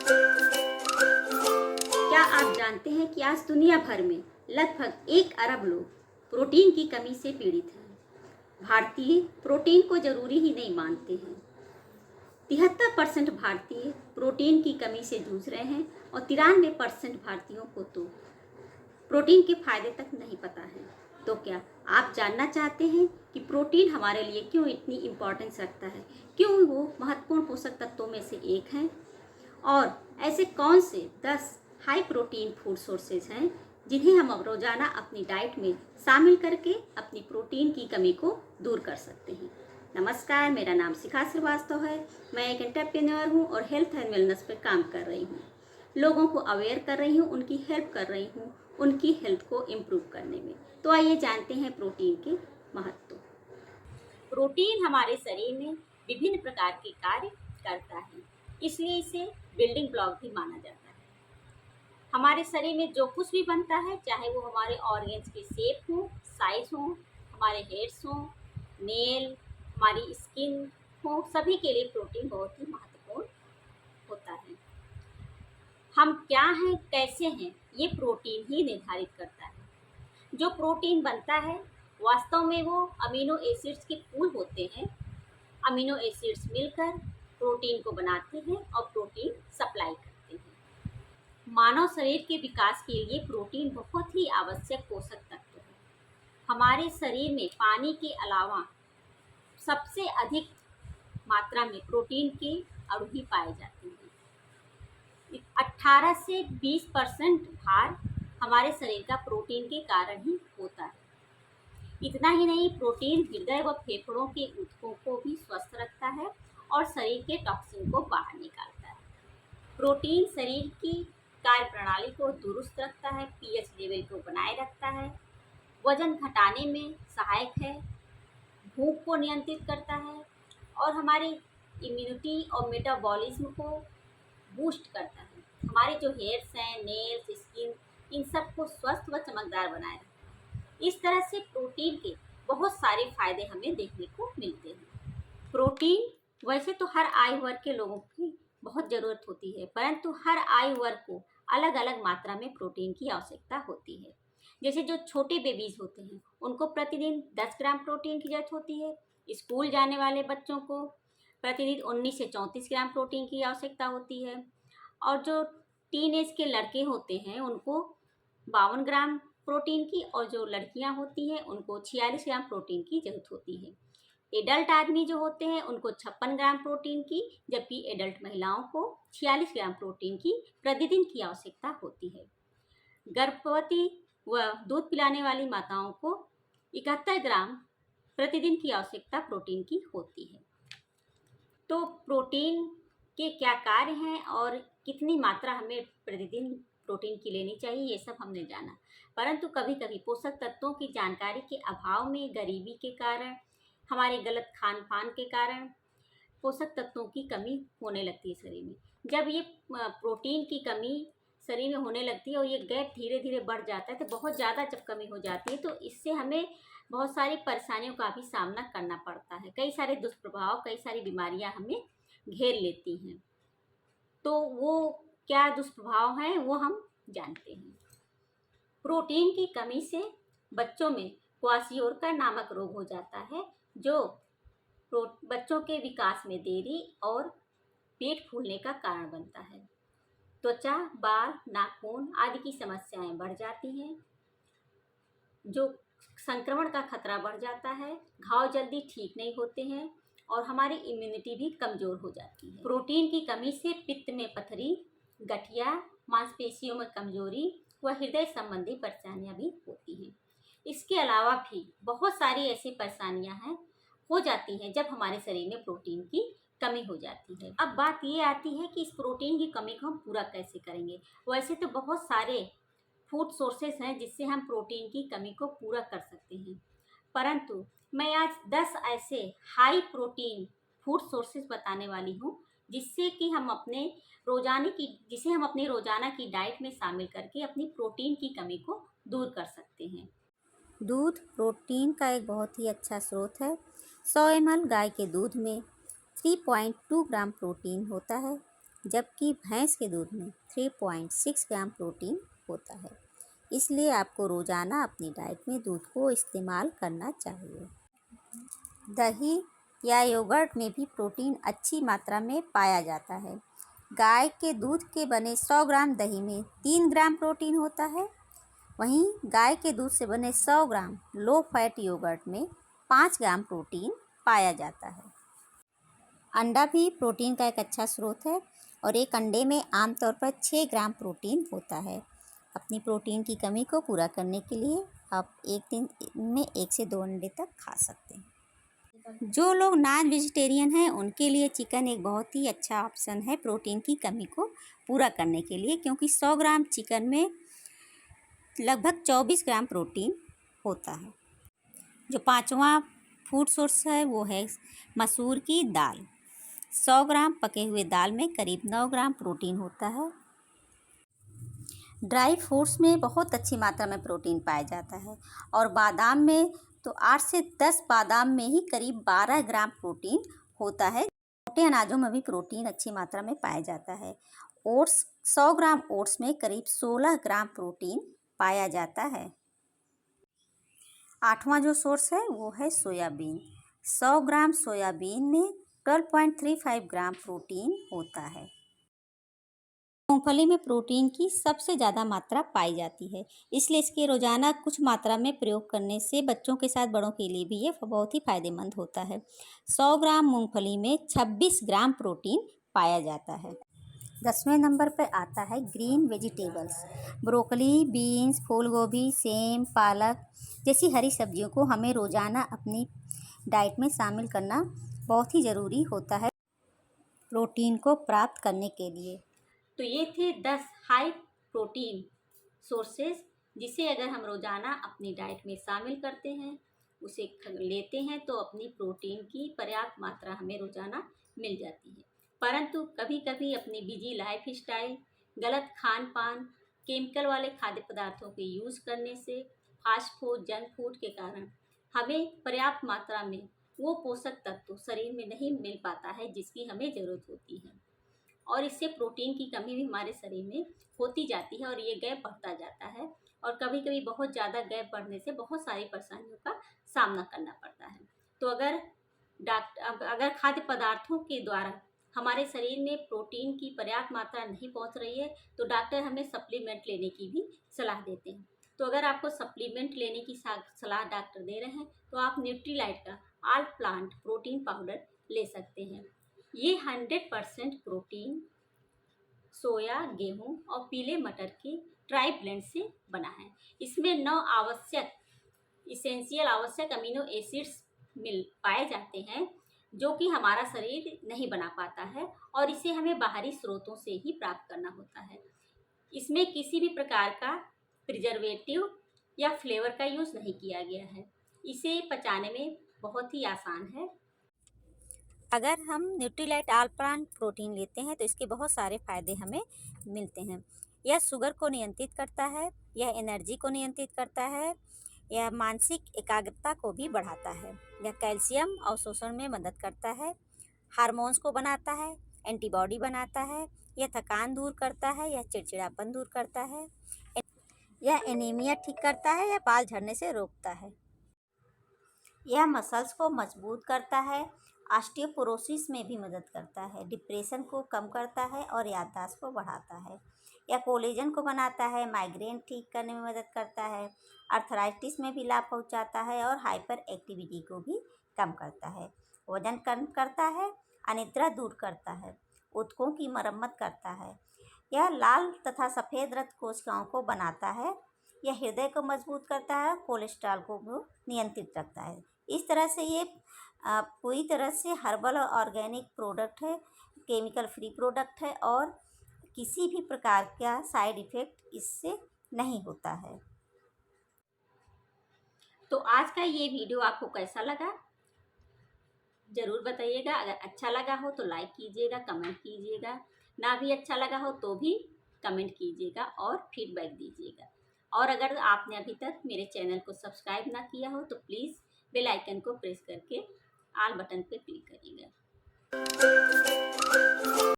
क्या आप जानते हैं कि आज दुनिया भर में लगभग 1 अरब लोग प्रोटीन की कमी से पीड़ित हैं। भारतीय प्रोटीन को जरूरी ही नहीं मानते हैं। 73% भारतीय प्रोटीन की कमी से जूझ रहे हैं और 93% भारतीयों को तो प्रोटीन के फायदे तक नहीं पता है। तो क्या आप जानना चाहते हैं कि प्रोटीन हमारे लिए क्यों इतनी इम्पोर्टेंस रखता है, क्यों वो महत्वपूर्ण पोषक तत्वों में से एक हैं, और ऐसे कौन से 10 हाई प्रोटीन फूड सोर्सेज हैं जिन्हें हम अब रोजाना अपनी डाइट में शामिल करके अपनी प्रोटीन की कमी को दूर कर सकते हैं। नमस्कार, मेरा नाम शिखा श्रीवास्तव है। मैं एक एंटरप्रेन्योर हूँ और हेल्थ एंड वेलनेस पर काम कर रही हूँ। लोगों को अवेयर कर रही हूँ, उनकी हेल्प कर रही हूँ, उनकी हेल्थ को इम्प्रूव करने में। तो आइए जानते हैं प्रोटीन के महत्व। प्रोटीन हमारे शरीर में विभिन्न प्रकार के कार्य करता है, इसलिए इसे बिल्डिंग ब्लॉक भी माना जाता है। हमारे शरीर में जो कुछ भी बनता है, चाहे वो हमारे ऑर्गन्स के शेप हो, साइज हो, हमारे हेयर्स हो, नेल, हमारी स्किन हो, सभी के लिए प्रोटीन बहुत ही महत्वपूर्ण होता है। हम क्या हैं, कैसे हैं, ये प्रोटीन ही निर्धारित करता है। जो प्रोटीन बनता है वास्तव में वो अमीनो एसिड्स के पूल होते हैं। अमीनो एसिड्स मिलकर प्रोटीन को बनाते हैं और प्रोटीन सप्लाई करते हैं। मानव शरीर के विकास के लिए प्रोटीन बहुत ही आवश्यक पोषक तत्व है। हमारे शरीर में पानी के अलावा सबसे अधिक मात्रा में प्रोटीन के अणु ही पाए जाते हैं। 18 से 20% भार हमारे शरीर का प्रोटीन के कारण ही होता है। इतना ही नहीं, प्रोटीन हृदय व फेफड़ों के ऊतकों को भी स्वस्थ रखता है और शरीर के टॉक्सिन को बाहर निकालता है। प्रोटीन शरीर की कार्य प्रणाली को दुरुस्त रखता है, पीएच लेवल को बनाए रखता है, वजन घटाने में सहायक है, भूख को नियंत्रित करता है और हमारी इम्यूनिटी और मेटाबॉलिज्म को बूस्ट करता है। हमारे जो हेयर्स हैं, नेल्स, स्किन, इन सब को स्वस्थ व चमकदार बनाए रखता है। इस तरह से प्रोटीन के बहुत सारे फायदे हमें देखने को मिलते हैं। प्रोटीन वैसे तो हर आयु वर्ग के लोगों की बहुत ज़रूरत होती है, परंतु हर आयु वर्ग को अलग अलग मात्रा में प्रोटीन की आवश्यकता होती है। जैसे जो छोटे बेबीज होते हैं उनको प्रतिदिन 10 ग्राम प्रोटीन की जरूरत होती है। स्कूल जाने वाले बच्चों को प्रतिदिन 19 से 34 ग्राम प्रोटीन की आवश्यकता होती है और जो टीन एज के लड़के होते हैं उनको 52 ग्राम प्रोटीन की और जो लड़कियां होती हैं उनको 46 ग्राम प्रोटीन की जरूरत होती है। एडल्ट आदमी जो होते हैं उनको 56 ग्राम प्रोटीन की, जबकि एडल्ट महिलाओं को 46 ग्राम प्रोटीन की प्रतिदिन की आवश्यकता होती है। गर्भवती व दूध पिलाने वाली माताओं को 71 ग्राम प्रतिदिन की आवश्यकता प्रोटीन की होती है। तो प्रोटीन के क्या कार्य हैं और कितनी मात्रा हमें प्रतिदिन प्रोटीन की लेनी चाहिए, ये सब हमने जाना। परंतु कभी कभी पोषक तत्वों की जानकारी के अभाव में, गरीबी के कारण, हमारे गलत खान पान के कारण पोषक तत्वों की कमी होने लगती है शरीर में। जब ये प्रोटीन की कमी शरीर में होने लगती है और ये गैप धीरे धीरे बढ़ जाता है, तो बहुत ज़्यादा जब कमी हो जाती है तो इससे हमें बहुत सारी परेशानियों का भी सामना करना पड़ता है। कई सारे दुष्प्रभाव, कई सारी बीमारियां हमें घेर लेती हैं। तो वो क्या दुष्प्रभाव हैं वो हम जानते हैं। प्रोटीन की कमी से बच्चों में क्वाशियोरकर नामक रोग हो जाता है, जो बच्चों के विकास में देरी और पेट फूलने का कारण बनता है। त्वचा, बाल, नाखून आदि की समस्याएं बढ़ जाती हैं, जो संक्रमण का खतरा बढ़ जाता है, घाव जल्दी ठीक नहीं होते हैं और हमारी इम्यूनिटी भी कमज़ोर हो जाती है। प्रोटीन की कमी से पित्त में पथरी, गठिया, मांसपेशियों में कमजोरी व हृदय संबंधी परेशानियां भी होती हैं। इसके अलावा भी बहुत सारी ऐसी परेशानियां हैं हो जाती हैं जब हमारे शरीर में प्रोटीन की कमी हो जाती है। अब बात ये आती है कि इस प्रोटीन की कमी को हम पूरा कैसे करेंगे। वैसे तो बहुत सारे फूड सोर्सेस हैं जिससे हम प्रोटीन की कमी को पूरा कर सकते हैं, परंतु मैं आज 10 ऐसे हाई प्रोटीन फूड सोर्सेस बताने वाली हूँ जिससे कि हम अपने जिसे हम अपनी रोजाना की डाइट में शामिल करके अपनी प्रोटीन की कमी को दूर कर सकते हैं। दूध प्रोटीन का एक बहुत ही अच्छा स्रोत है। 100 ml गाय के दूध में 3.2 ग्राम प्रोटीन होता है। जबकि भैंस के दूध में 3.6 ग्राम प्रोटीन होता है। इसलिए आपको रोज़ाना अपनी डाइट में दूध को इस्तेमाल करना चाहिए। दही या योगर्ट में भी प्रोटीन अच्छी मात्रा में पाया जाता है। गाय के दूध के बने 100 ग्राम दही में 3 ग्राम प्रोटीन होता है। वहीं गाय के दूध से बने 100 ग्राम लो फैट योगर्ट में 5 ग्राम प्रोटीन पाया जाता है। अंडा भी प्रोटीन का एक अच्छा स्रोत है और एक अंडे में आमतौर पर 6 ग्राम प्रोटीन होता है। अपनी प्रोटीन की कमी को पूरा करने के लिए आप एक दिन में 1 से 2 अंडे तक खा सकते हैं। जो लोग नॉन वेजिटेरियन हैं उनके लिए चिकन एक बहुत ही अच्छा ऑप्शन है प्रोटीन की कमी को पूरा करने के लिए, क्योंकि 100 ग्राम चिकन में लगभग 24 ग्राम प्रोटीन होता है। जो 5वां फूड सोर्स है वो है मसूर की दाल। 100 ग्राम पके हुए दाल में करीब 9 ग्राम प्रोटीन होता है। ड्राई फ्रूट्स में बहुत अच्छी मात्रा में प्रोटीन पाया जाता है और बादाम में तो 8 से 10 बादाम में ही करीब 12 ग्राम प्रोटीन होता है। मोटे अनाजों में भी प्रोटीन अच्छी मात्रा में पाया जाता है। ओट्स 100 ग्राम ओट्स में करीब 16 ग्राम प्रोटीन पाया जाता है। 8वां जो सोर्स है वो है सोयाबीन। 100 ग्राम सोयाबीन में 12.35 ग्राम प्रोटीन होता है। मूंगफली में प्रोटीन की सबसे ज़्यादा मात्रा पाई जाती है, इसलिए इसके रोज़ाना कुछ मात्रा में प्रयोग करने से बच्चों के साथ बड़ों के लिए भी ये बहुत ही फायदेमंद होता है। 100 ग्राम मूंगफली में 26 ग्राम प्रोटीन पाया जाता है। 10वें नंबर पर आता है ग्रीन वेजिटेबल्स। ब्रोकली, बीन्स, फूल गोभी, सेम, पालक जैसी हरी सब्जियों को हमें रोज़ाना अपनी डाइट में शामिल करना बहुत ही ज़रूरी होता है प्रोटीन को प्राप्त करने के लिए। तो ये थे 10 हाई प्रोटीन सोर्सेज जिसे अगर हम रोज़ाना अपनी डाइट में शामिल करते हैं, उसे लेते हैं तो अपनी प्रोटीन की पर्याप्त मात्रा हमें रोज़ाना मिल जाती है। परंतु कभी कभी अपनी बिजी लाइफ स्टाइल, गलत खान पान, केमिकल वाले खाद्य पदार्थों के यूज़ करने से, फास्ट फूड, जंक फूड के कारण हमें पर्याप्त मात्रा में वो पोषक तत्व शरीर में नहीं मिल पाता है जिसकी हमें ज़रूरत होती है और इससे प्रोटीन की कमी भी हमारे शरीर में होती जाती है और ये गैप बढ़ता जाता है और कभी कभी बहुत ज़्यादा गैप बढ़ने से बहुत सारी परेशानियों का सामना करना पड़ता है। तो अगर खाद्य पदार्थों के द्वारा हमारे शरीर में प्रोटीन की पर्याप्त मात्रा नहीं पहुंच रही है तो डॉक्टर हमें सप्लीमेंट लेने की भी सलाह देते हैं। तो अगर आपको सप्लीमेंट लेने की सलाह डॉक्टर दे रहे हैं तो आप न्यूट्रीलाइट का ऑल प्लांट प्रोटीन पाउडर ले सकते हैं। ये 100% प्रोटीन सोया, गेहूं और पीले मटर के ट्राई ब्लेंड से बना है। इसमें 9 आवश्यक अमीनो एसिड्स पाए जाते हैं जो कि हमारा शरीर नहीं बना पाता है और इसे हमें बाहरी स्रोतों से ही प्राप्त करना होता है। इसमें किसी भी प्रकार का प्रिजर्वेटिव या फ्लेवर का यूज़ नहीं किया गया है। इसे पचाने में बहुत ही आसान है। अगर हम न्यूट्रीलाइट ऑल प्लांट प्रोटीन लेते हैं तो इसके बहुत सारे फ़ायदे हमें मिलते हैं। यह शुगर को नियंत्रित करता है, यह एनर्जी को नियंत्रित करता है, यह मानसिक एकाग्रता को भी बढ़ाता है, यह कैल्शियम अवशोषण में मदद करता है, हार्मोन्स को बनाता है, एंटीबॉडी बनाता है, यह थकान दूर करता है, यह चिड़चिड़ापन दूर करता है, यह एनीमिया ठीक करता है, यह बाल झड़ने से रोकता है, यह मसल्स को मजबूत करता है, ऑस्टियोपोरोसिस में भी मदद करता है, डिप्रेशन को कम करता है और याददाश्त को बढ़ाता है, यह कोलेजन को बनाता है, माइग्रेन ठीक करने में मदद करता है, अर्थराइटिस में भी लाभ पहुंचाता है और हाइपर एक्टिविटी को भी कम करता है, वजन कम करता है, अनिद्रा दूर करता है, ऊतकों की मरम्मत करता है, यह लाल तथा सफ़ेद रक्त कोशिकाओं को बनाता है, यह हृदय को मजबूत करता है, कोलेस्ट्रॉल को नियंत्रित रखता है। इस तरह से ये पूरी तरह से हर्बल और ऑर्गेनिक प्रोडक्ट है, केमिकल फ्री प्रोडक्ट है और किसी भी प्रकार का साइड इफ़ेक्ट इससे नहीं होता है। तो आज का ये वीडियो आपको कैसा लगा ज़रूर बताइएगा। अगर अच्छा लगा हो तो लाइक कीजिएगा, कमेंट कीजिएगा, ना भी अच्छा लगा हो तो भी कमेंट कीजिएगा और फीडबैक दीजिएगा। और अगर आपने अभी तक मेरे चैनल को सब्सक्राइब ना किया हो तो प्लीज़ बेल आइकन को प्रेस करके ऑल बटन पे क्लिक करिएगा।